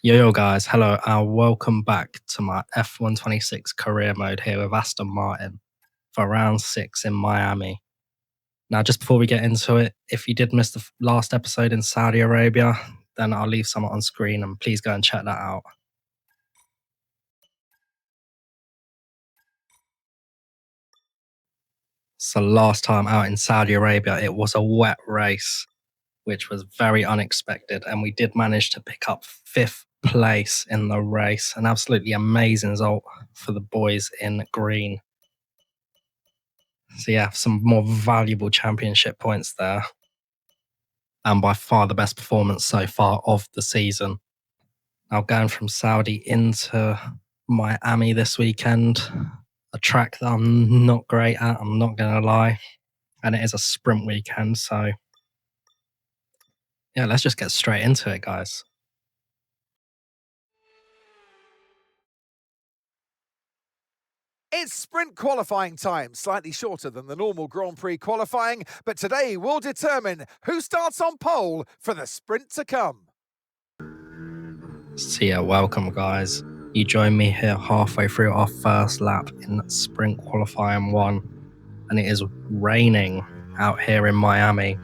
Yo guys, hello and welcome back to my F126 career mode here with Aston Martin for round 6 in Miami. Now, just before we get into it, if you did miss the last episode in Saudi Arabia, then I'll leave some on screen and please go and check that out. So last time out in Saudi Arabia, it was a wet race, which was very unexpected, and we did manage to pick up 5th place in the race, an absolutely amazing result for the boys in green. So yeah, some more valuable championship points there, and by far the best performance so far of the season. Now going from Saudi into Miami this weekend, a track that I'm not great at, I'm not going to lie, and it is a sprint weekend, so yeah, let's just get straight into it, guys. It's sprint qualifying time, slightly shorter than the normal Grand Prix qualifying, but today we'll determine who starts on pole for the sprint to come. So yeah, welcome guys. You join me here halfway through our first lap in sprint qualifying 1, and it is raining out here in Miami.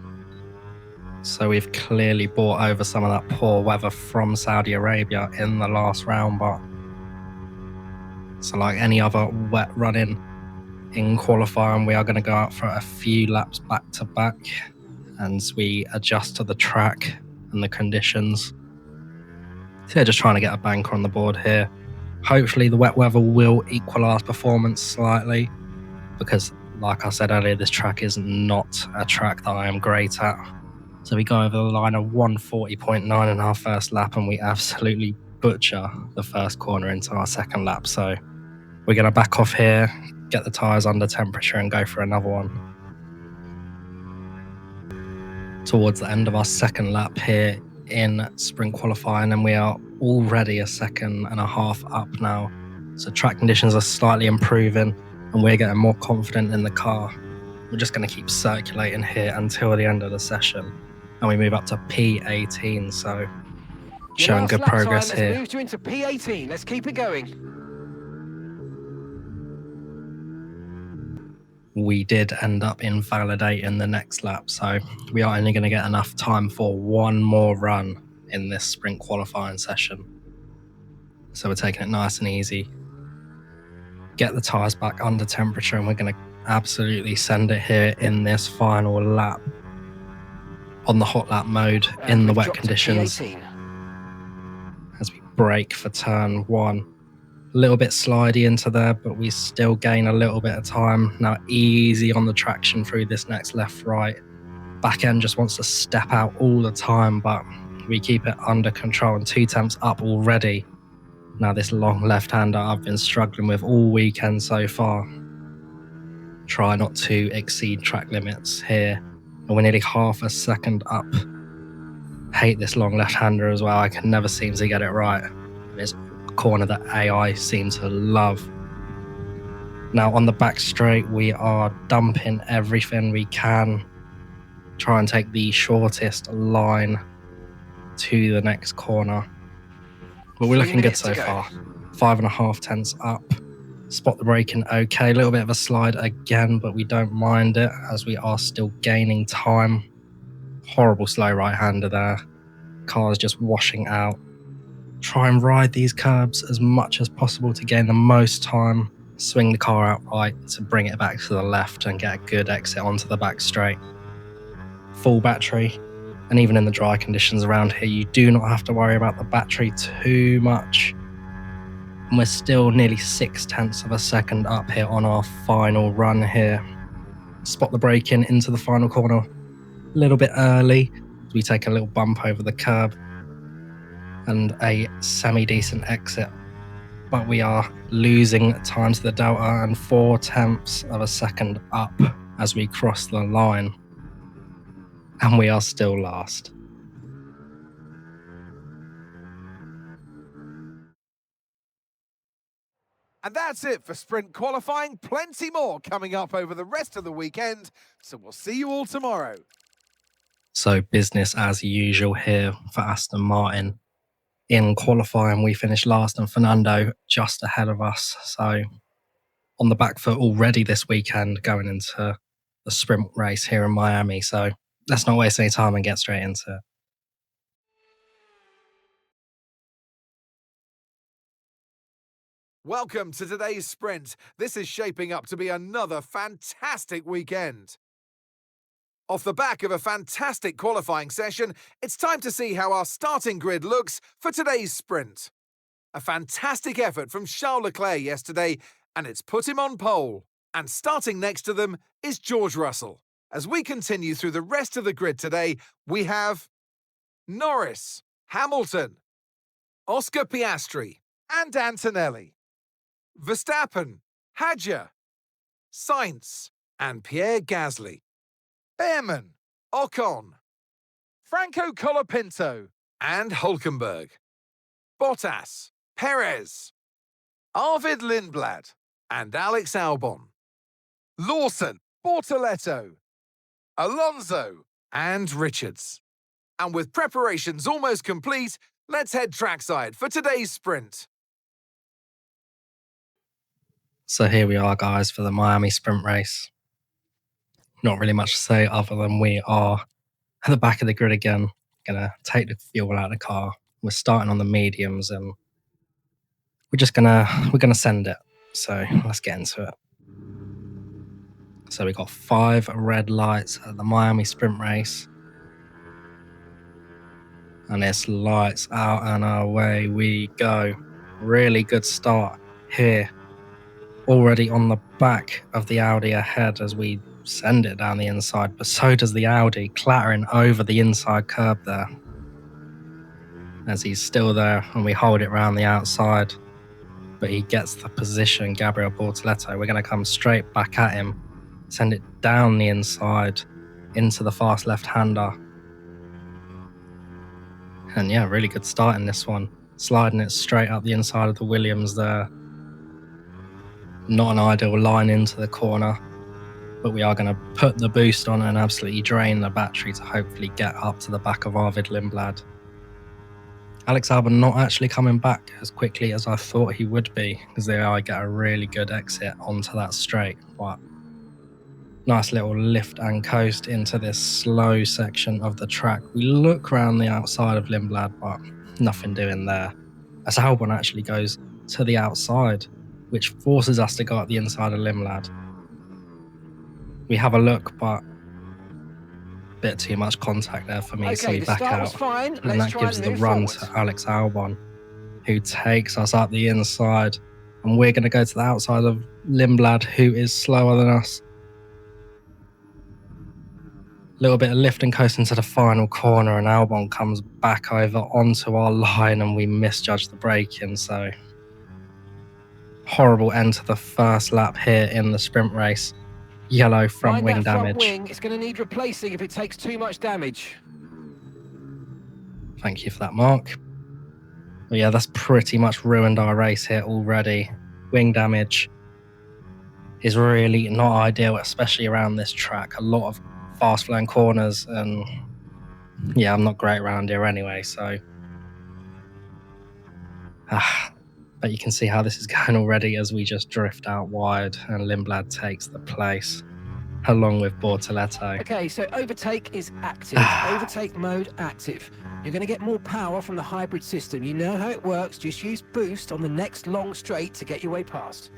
So we've clearly brought over some of that poor weather from Saudi Arabia in the last round, but so like any other wet run-in in qualifying, we are going to go out for a few laps back to back as we adjust to the track and the conditions. So yeah, just trying to get a banker on the board here. Hopefully the wet weather will equal our performance slightly, because like I said earlier, this track is not a track that I am great at. So we go over the line of 140.9 in our first lap, and we absolutely butcher the first corner into our second lap. So we're going to back off here, get the tyres under temperature and go for another one. Towards the end of our second lap here in sprint qualifying, and we are already a second and a half up now. So track conditions are slightly improving and we're getting more confident in the car. We're just going to keep circulating here until the end of the session, and we move up to P18, so showing good progress here. Moved you into P18. Let's keep it going. We did end up invalidating the next lap, so we are only going to get enough time for one more run in this sprint qualifying session. So we're taking it nice and easy. Get the tyres back under temperature, and we're going to absolutely send it here in this final lap on the hot lap mode in the wet conditions as we brake for turn 1. A little bit slidey into there, but we still gain a little bit of time. Now easy on the traction through this next left-right. Back end just wants to step out all the time, but we keep it under control, and 2 temps up already. Now this long left-hander I've been struggling with all weekend so far. Try not to exceed track limits here, and we're nearly half a second up. Hate this long left-hander as well. I can never seem to get it right. It's a corner that AI seem to love. Now on the back straight, we are dumping everything we can. Try and take the shortest line to the next corner. But we're looking good so far. 5.5 tenths up. Spot the braking okay. A little bit of a slide again, but we don't mind it as we are still gaining time. Horrible slow right-hander there. Car's just washing out. Try and ride these curbs as much as possible to gain the most time. Swing the car out right to bring it back to the left and get a good exit onto the back straight. Full battery, and even in the dry conditions around here, you do not have to worry about the battery too much. And we're still nearly 6 tenths of a second up here on our final run here. Spot the braking into the final corner a little bit early. We take a little bump over the curb and a semi-decent exit. But we are losing time to the delta, and 4 tenths of a second up as we cross the line. And we are still last. And that's it for sprint qualifying. Plenty more coming up over the rest of the weekend, so we'll see you all tomorrow. So business as usual here for Aston Martin. In qualifying, we finished last and Fernando just ahead of us. So on the back foot already this weekend going into the sprint race here in Miami. So let's not waste any time and get straight into it. Welcome to today's sprint. This is shaping up to be another fantastic weekend. Off the back of a fantastic qualifying session, it's time to see how our starting grid looks for today's sprint. A fantastic effort from Charles Leclerc yesterday, and it's put him on pole. And starting next to them is George Russell. As we continue through the rest of the grid today, we have Norris, Hamilton, Oscar Piastri, and Antonelli, Verstappen, Hadjar, Sainz, and Pierre Gasly, Behrman, Ocon, Franco Colapinto, and Hülkenberg, Bottas, Perez, Arvid Lindblad, and Alex Albon, Lawson, Bortoletto, Alonso, and Richards. And with preparations almost complete, let's head trackside for today's sprint. So here we are, guys, for the Miami sprint race. Not really much to say other than we are at the back of the grid again. Gonna take the fuel out of the car. We're starting on the mediums and we're gonna send it. So let's get into it. So we got 5 red lights at the Miami sprint race. And it's lights out and away we go. Really good start here. Already on the back of the Audi ahead as we send it down the inside, but so does the Audi, clattering over the inside curb there. As he's still there and we hold it round the outside, but he gets the position, Gabriel Bortoletto. We're going to come straight back at him, send it down the inside into the fast left-hander. And yeah, really good start in this one. Sliding it straight up the inside of the Williams there. Not an ideal line into the corner, but we are going to put the boost on and absolutely drain the battery to hopefully get up to the back of Arvid Lindblad. Alex Albon not actually coming back as quickly as I thought he would be, because there I get a really good exit onto that straight. But nice little lift and coast into this slow section of the track. We look around the outside of Lindblad, but nothing doing there. As Albon actually goes to the outside, which forces us to go up the inside of Lindblad. We have a look, but a bit too much contact there for me, so we back out. And that gives the run to Alex Albon, who takes us up the inside. And we're going to go to the outside of Lindblad, who is slower than us. Little bit of lift and coast into the final corner, and Albon comes back over onto our line, and we misjudge the braking, so horrible end to the first lap here in the sprint race. Yellow front wing damage. Front wing, it's going to need replacing if it takes too much damage. Thank you for that, Mark. But yeah, that's pretty much ruined our race here already. Wing damage is really not ideal, especially around this track. A lot of fast flowing corners, and yeah, I'm not great around here anyway, so but you can see how this is going already as we just drift out wide and Lindblad takes the place along with Bortoletto. Okay, so overtake is active. Overtake mode active. You're going to get more power from the hybrid system. You know how it works. Just use boost on the next long straight to get your way past.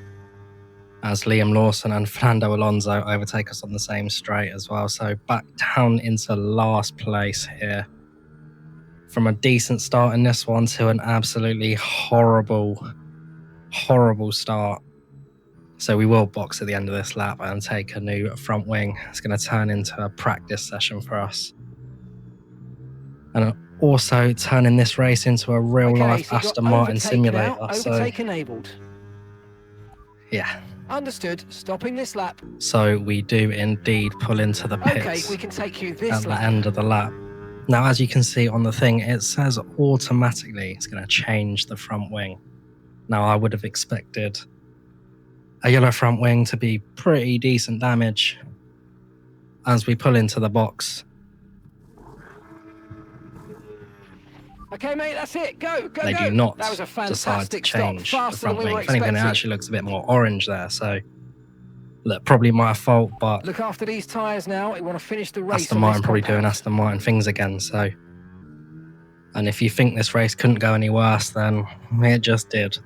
As Liam Lawson and Fernando Alonso overtake us on the same straight as well. So back down into last place here. From a decent start in this one to an absolutely horrible start. So we will box at the end of this lap and take a new front wing. It's going to turn into a practice session for us. And also turning this race into a real-life Aston Martin simulator. Overtake enabled. Yeah. Understood. Stopping this lap. So we do indeed pull into the pits. Okay, we can take you this at lap. The end of the lap. Now, as you can see on the thing, it says automatically it's going to change the front wing. Now, I would have expected a yellow front wing to be pretty decent damage as we pull into the box. Okay, mate, that's it. Go, go, They go. do not That was a decide to fantastic stop. change the Faster front than we wing. were If anything, it expecting. actually looks a bit more orange there. So, look, probably my fault, but Look after these tyres now. We want to finish the race Aston on Martin this probably compound. doing Aston Martin things again. So, and if you think this race couldn't go any worse, then it just did.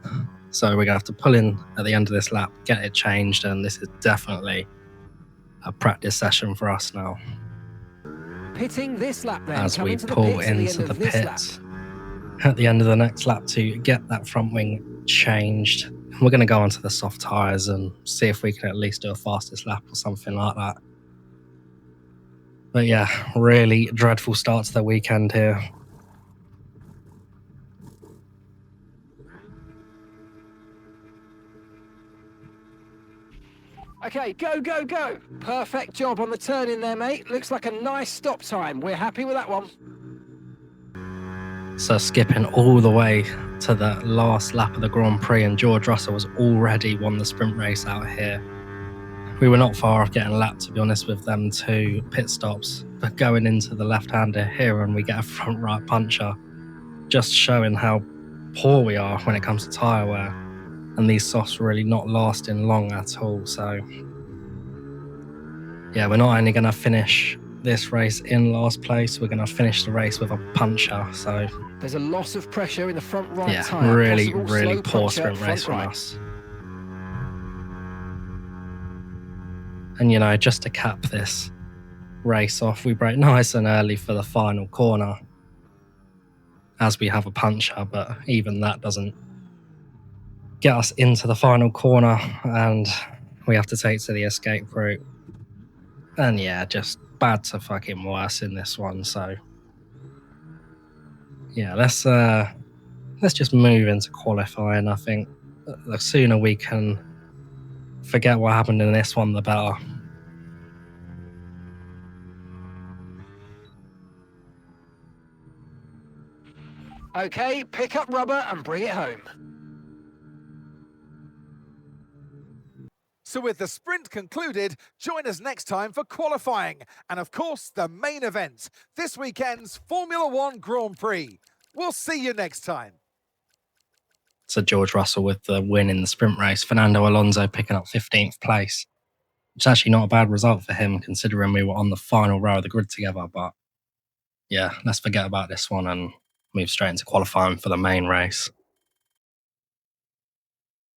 So we're gonna have to pull in at the end of this lap, get it changed, and this is definitely a practice session for us now. Pitting this lap then. As Come we into the pull pits at the into end the of this lap. pits at the end of the next lap to get that front wing changed. We're going to go onto the soft tyres and see if we can at least do a fastest lap or something like that. But yeah, really dreadful start to the weekend here. Okay, go, go, go. Perfect job on the turn in there, mate. Looks like a nice stop time. We're happy with that one. So skipping all the way to the last lap of the Grand Prix, and George Russell has already won the sprint race out here. We were not far off getting lapped, to be honest, with them 2 pit stops. But going into the left-hander here and we get a front right puncher, just showing how poor we are when it comes to tyre wear. And these softs are really not lasting long at all. So yeah, we're not only going to finish this race in last place, we're going to finish the race with a puncher. So there's a loss of pressure in the front right yeah, tyre. really Possible poor slow sprint race from right. us. And you know, just to cap this race off, we brake nice and early for the final corner as we have a puncher, but even that doesn't get us into the final corner, and we have to take to the escape route. And yeah, just bad to fucking worse in this one. So yeah, let's just move into qualifying. I think the sooner we can forget what happened in this one, the better. Okay, pick up rubber and bring it home. So with the sprint concluded, join us next time for qualifying and, of course, the main event, this weekend's Formula One Grand Prix. We'll see you next time. So George Russell with the win in the sprint race, Fernando Alonso picking up 15th place. It's actually not a bad result for him considering we were on the final row of the grid together. But yeah, let's forget about this one and move straight into qualifying for the main race.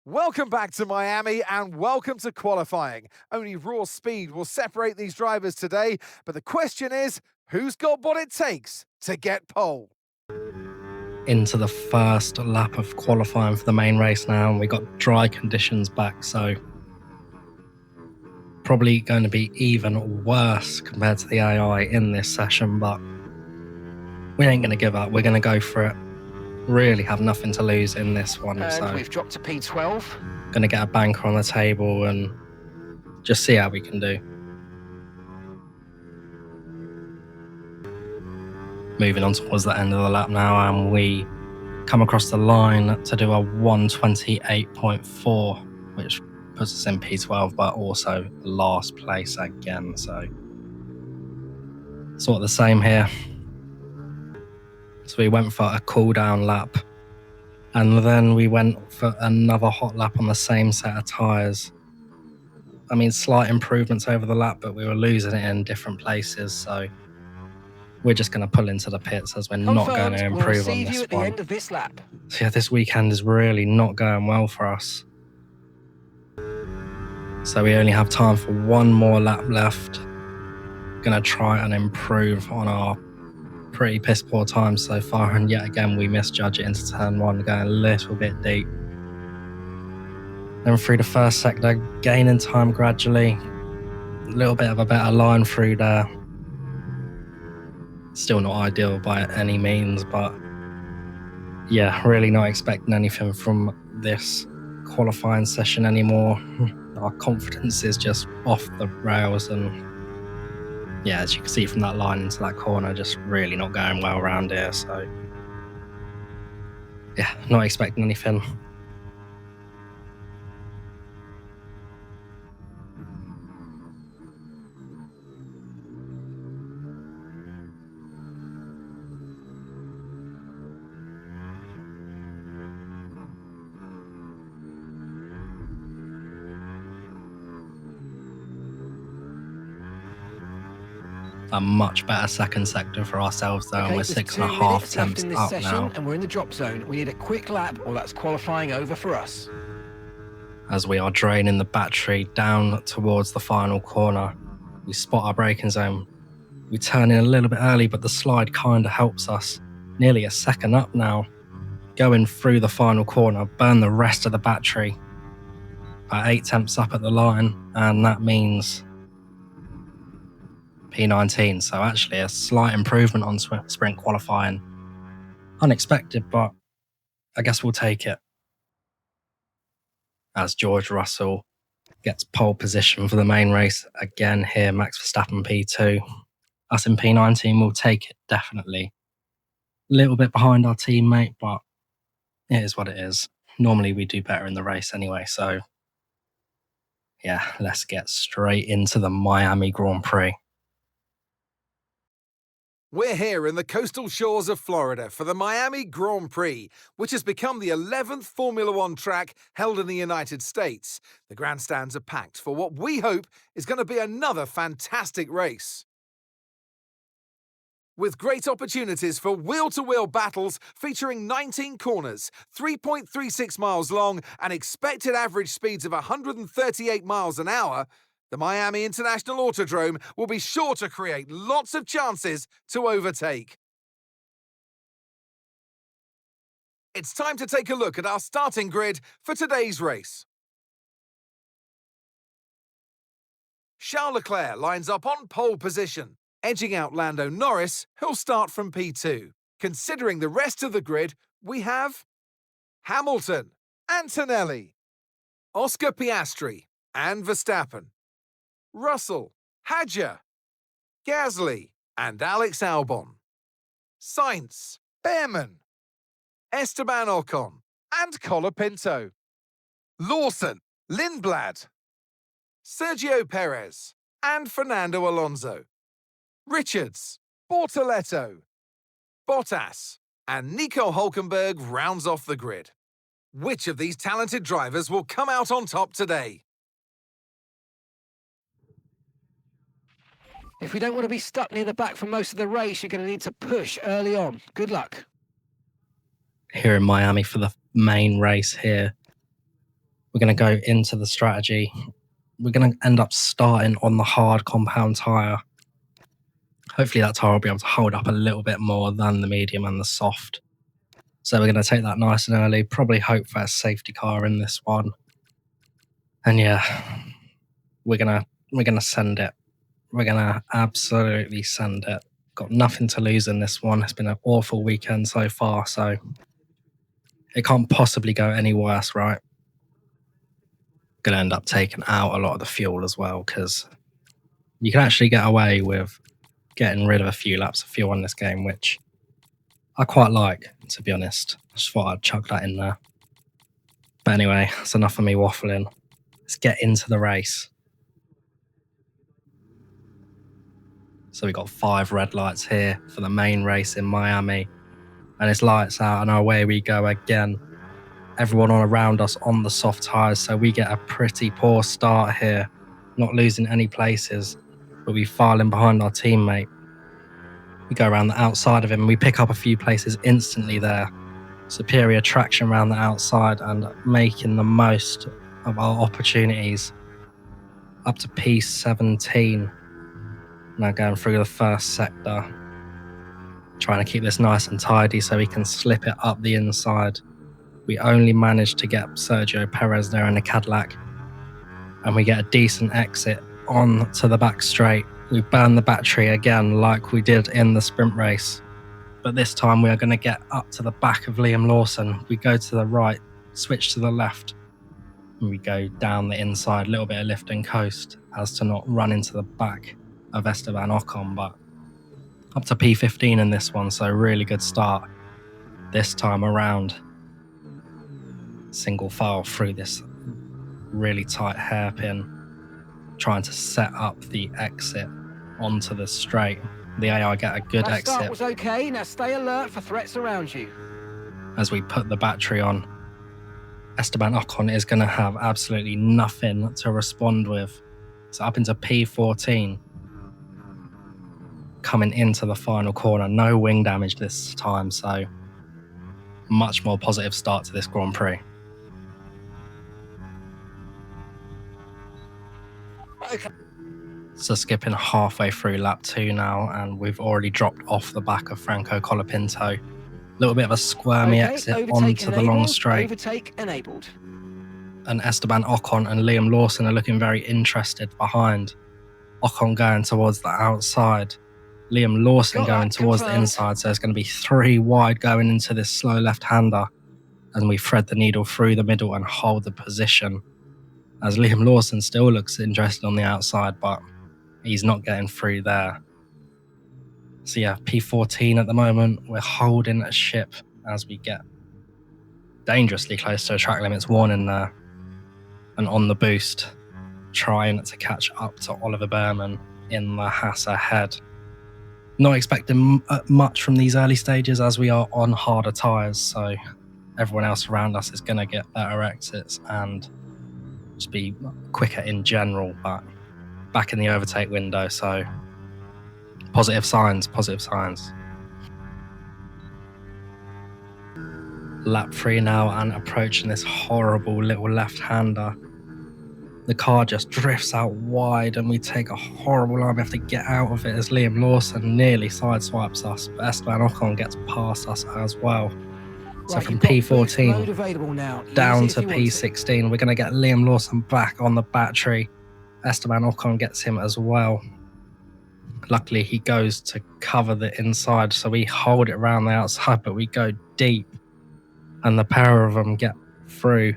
Welcome back to Miami and welcome to qualifying. Only raw speed will separate these drivers today, but the question is, who's got what it takes to get pole? Into the first lap of qualifying for the main race now, and we got dry conditions back, so probably going to be even worse compared to the AI in this session, but we ain't going to give up. We're going to go for it. Really have nothing to lose in this one. And so we've dropped to P12. Going to get a banker on the table and just see how we can do. Moving on towards the end of the lap now, and we come across the line to do a 1:28.4, which puts us in P12, but also last place again. So sort of the same here. So we went for a cool down lap, and then we went for another hot lap on the same set of tyres. I mean, slight improvements over the lap, but we were losing it in different places. So we're just going to pull into the pits as we're not going to improve on this you at the one. end of this lap. So yeah, this weekend is really not going well for us. So we only have time for one more lap left. Going to try and improve on our pretty piss poor times so far, and yet again we misjudge it into turn 1, going a little bit deep. Then through the first sector, gaining time gradually. A little bit of a better line through there. Still not ideal by any means, but yeah, really not expecting anything from this qualifying session anymore. Our confidence is just off the rails, and yeah, as you can see from that line into that corner, just really not going well around here. So yeah, not expecting anything. A much better second sector for ourselves though, and we're there's 2 6.5 minutes left temps in this up session, now. and we're in the drop zone. We need a quick lap, or that's qualifying over for us. As we are draining the battery down towards the final corner, we spot our braking zone. We turn in a little bit early, but the slide kind of helps us. Nearly a second up now. Going through the final corner, burn the rest of the battery. About 8 temps up at the line, and that means P19. So actually a slight improvement on sprint qualifying. Unexpected, but I guess we'll take it. As George Russell gets pole position for the main race again here, Max Verstappen P2. Us in P19 will take it, definitely. A little bit behind our teammate, but it is what it is. Normally we do better in the race anyway, so yeah, let's get straight into the Miami Grand Prix. We're here in the coastal shores of Florida for the Miami Grand Prix, which has become the 11th Formula One track held in the United States. The grandstands are packed for what we hope is going to be another fantastic race. With great opportunities for wheel-to-wheel battles featuring 19 corners, 3.36 miles long, and expected average speeds of 138 miles an hour, the Miami International Autodrome will be sure to create lots of chances to overtake. It's time to take a look at our starting grid for today's race. Charles Leclerc lines up on pole position, edging out Lando Norris, who'll start from P2. Considering the rest of the grid, we have Hamilton, Antonelli, Oscar Piastri, and Verstappen, Russell, Hadjar, Gasly, and Alex Albon, Sainz, Behrman, Esteban Ocon, and Colapinto, Lawson, Lindblad, Sergio Perez, and Fernando Alonso, Richards, Bortoletto, Bottas, and Nico Hülkenberg rounds off the grid. Which of these talented drivers will come out on top today? If we don't want to be stuck near the back for most of the race, you're going to need to push early on. Good luck. Here in Miami for the main race here, we're going to go into the strategy. We're going to end up starting on the hard compound tyre. Hopefully that tyre will be able to hold up a little bit more than the medium and the soft. So we're going to take that nice and early, probably hope for a safety car in this one. And yeah, we're going to send it. We're going to absolutely send it. Got nothing to lose in this one. It's been an awful weekend so far, so it can't possibly go any worse, right? Going to end up taking out a lot of the fuel as well, because you can actually get away with getting rid of a few laps of fuel in this game, which I quite like, to be honest. I just thought I'd chuck that in there. But anyway, that's enough of me waffling. Let's get into the race. So we've got 5 red lights here for the main race in Miami. And it's lights out and away we go again. Everyone on around us on the soft tyres, so we get a pretty poor start here. Not losing any places, but we filing behind our teammate. We go around the outside of him and we pick up a few places instantly there. Superior traction around the outside and making the most of our opportunities. Up to P17. Now going through the first sector. Trying to keep this nice and tidy so we can slip it up the inside. We only managed to get Sergio Perez there in a Cadillac. And we get a decent exit on to the back straight. We burn the battery again like we did in the sprint race. But this time we are going to get up to the back of Liam Lawson. We go to the right, switch to the left. And we go down the inside, a little bit of lift and coast as to not run into the back of Esteban Ocon, but up to P15 in this one, so really good start this time around. Single file through this really tight hairpin, trying to set up the exit onto the straight. The AI get a good That exit. start was okay, now stay alert for threats around you. As we put the battery on, Esteban Ocon is going to have absolutely nothing to respond with. So up into P14. coming into the final corner. No wing damage this time, so much more positive start to this Grand Prix. Okay. So skipping halfway through lap 2 now, and we've already dropped off the back of Franco Colapinto. A little bit of a squirmy exit onto the long straight. Overtake enabled. And Esteban Ocon and Liam Lawson are looking very interested behind. Ocon going towards the outside, Liam Lawson going towards the inside, so there's going to be 3 wide going into this slow left-hander, and we thread the needle through the middle and hold the position, as Liam Lawson still looks interested on the outside, but he's not getting through there. So yeah, P14 at the moment, we're holding a ship as we get dangerously close to a track limits warning there, and on the boost, trying to catch up to Oliver Behrman in the Haas ahead. Not expecting much from these early stages as we are on harder tyres, so everyone else around us is going to get better exits and just be quicker in general, but back in the overtake window, so positive signs, positive signs. Lap 3 now and approaching this horrible little left-hander. The car just drifts out wide and we take a horrible line. We have to get out of it as Liam Lawson nearly sideswipes us, but Esteban Ocon gets past us as well. So from P14 down to P16, we're going to get Liam Lawson back on the battery. Esteban Ocon gets him as well. Luckily, he goes to cover the inside, so we hold it around the outside, but we go deep, and the pair of them get through.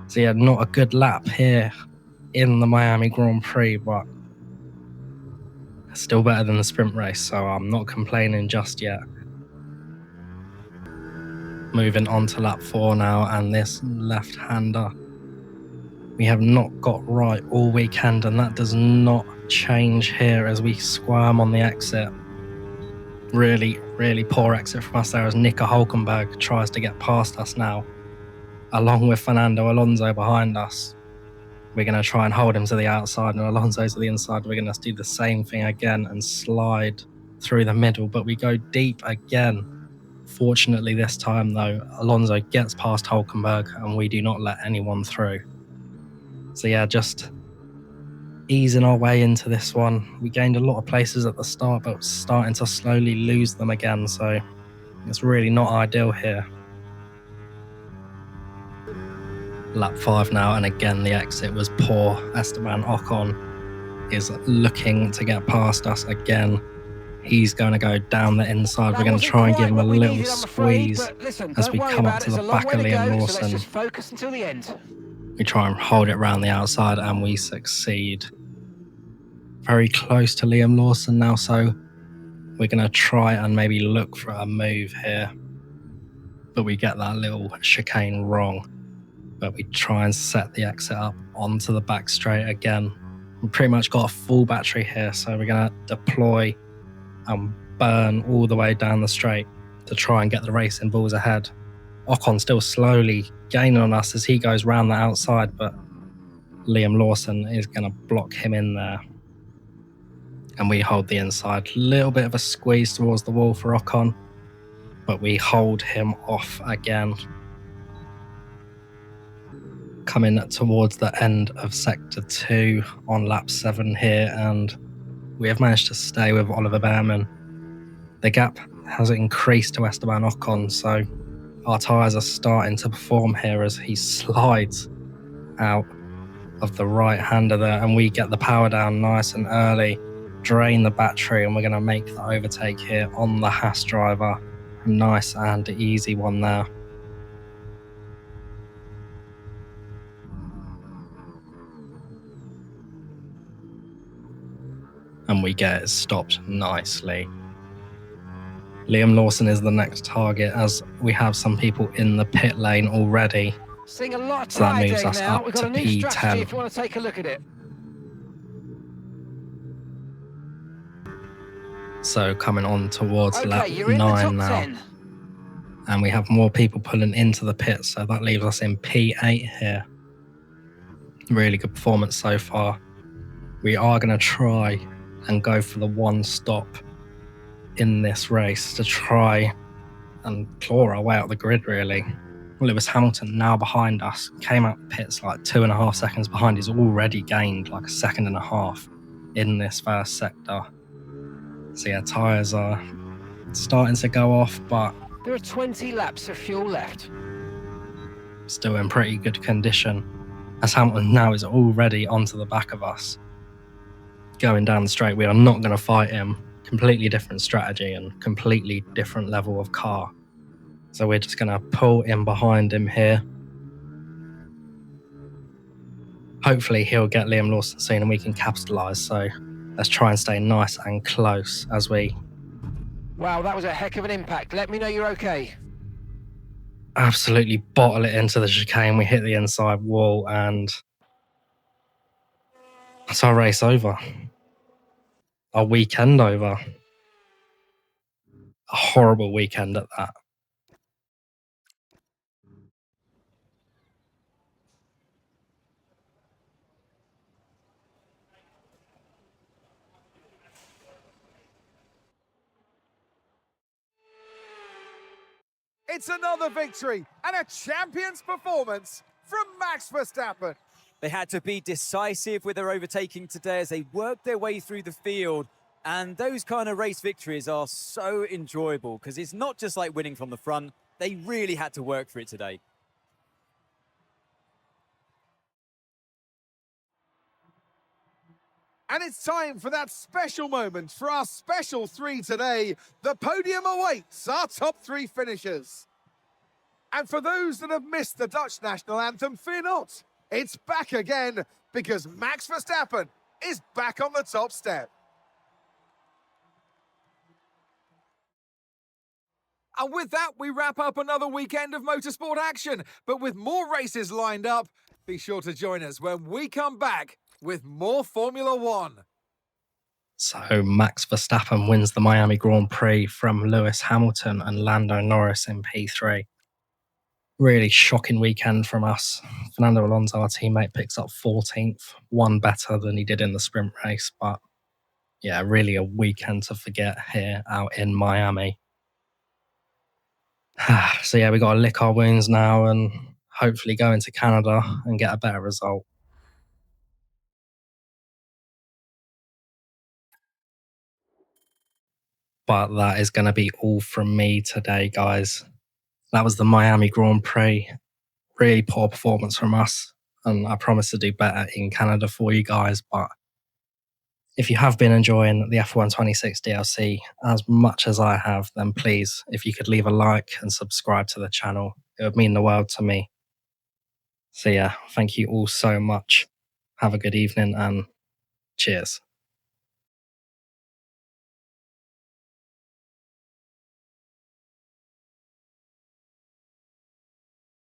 So yeah, not a good lap here in the Miami Grand Prix, but still better than the sprint race, so I'm not complaining just yet. Moving on to lap 4 now, and this left-hander we have not got right all weekend, and that does not change here as we squirm on the exit. Really, really poor exit from us there as Nico Hülkenberg tries to get past us now, along with Fernando Alonso behind us. We're going to try and hold him to the outside, and Alonso's to the inside. We're going to do the same thing again and slide through the middle, but we go deep again. Fortunately this time though, Alonso gets past Hülkenberg and we do not let anyone through. So yeah, just easing our way into this one. We gained a lot of places at the start, but starting to slowly lose them again, so it's really not ideal here. Lap 5 now, and again the exit was poor. Esteban Ocon is looking to get past us again. He's going to go down the inside. We're going to try and give him a little squeeze as we come up to the back of Liam Lawson. Just focus until the end. We try and hold it around the outside and we succeed. Very close to Liam Lawson now, so we're going to try and maybe look for a move here. But we get that little chicane wrong. But we try and set the exit up onto the back straight again. We pretty much got a full battery here, so we're going to deploy and burn all the way down the straight to try and get the racing bulls ahead. Ocon still slowly gaining on us as he goes round the outside, but Liam Lawson is going to block him in there. And we hold the inside. Little bit of a squeeze towards the wall for Ocon, but we hold him off again. Coming towards the end of Sector 2 on lap 7 here, and we have managed to stay with Oliver Behrman. The gap has increased to Esteban Ocon, so our tyres are starting to perform here as he slides out of the right-hander there, and we get the power down nice and early, drain the battery, and we're going to make the overtake here on the Haas driver. Nice and easy one there. And we get it stopped nicely. Liam Lawson is the next target as we have some people in the pit lane already. Seeing a lot of So that moves us up We've to got a new strategy if P10. you want to take a look at it. So coming on towards Okay, lap you're in the top 9 now. 10. And we have more people pulling into the pit, so that leaves us in P8 here. Really good performance so far. We are going to try and go for the one stop in this race to try and claw our way out the grid, really. Lewis Hamilton, now behind us, came out the pits like 2.5 seconds behind. He's already gained like 1.5 seconds in this first sector. So yeah, tyres are starting to go off, but There are 20 laps of fuel left. still in pretty good condition, as Hamilton now is already onto the back of us. Going down the straight, we are not going to fight him. Completely different strategy and completely different level of car. So we're just going to pull in behind him here. Hopefully he'll get Liam Lawson soon and we can capitalise. So let's try and stay nice and close as we Wow, that was a heck of an impact. Let me know you're okay. absolutely bottle it into the chicane. We hit the inside wall and that's our race over. Our weekend over. A horrible weekend at that. It's another victory and a champion's performance from Max Verstappen. They had to be decisive with their overtaking today as they worked their way through the field. And those kind of race victories are so enjoyable because it's not just like winning from the front. They really had to work for it today. And it's time for that special moment for our special three today. The podium awaits our top three finishers. And for those that have missed the Dutch national anthem, fear not. It's back again because Max Verstappen is back on the top step. And with that, we wrap up another weekend of motorsport action. But with more races lined up, be sure to join us when we come back with more Formula One. So Max Verstappen wins the Miami Grand Prix from Lewis Hamilton and Lando Norris in P3. Really shocking weekend from us. Fernando Alonso, our teammate, picks up 14th, one better than he did in the sprint race. But yeah, really a weekend to forget here out in Miami. So yeah, we got to lick our wounds now and hopefully go into Canada and get a better result. But that is going to be all from me today, guys. That was the Miami Grand Prix. Really poor performance from us. And I promise to do better in Canada for you guys. But if you have been enjoying the F1 26 DLC as much as I have, then please, if you could leave a like and subscribe to the channel, it would mean the world to me. So yeah, thank you all so much. Have a good evening and cheers.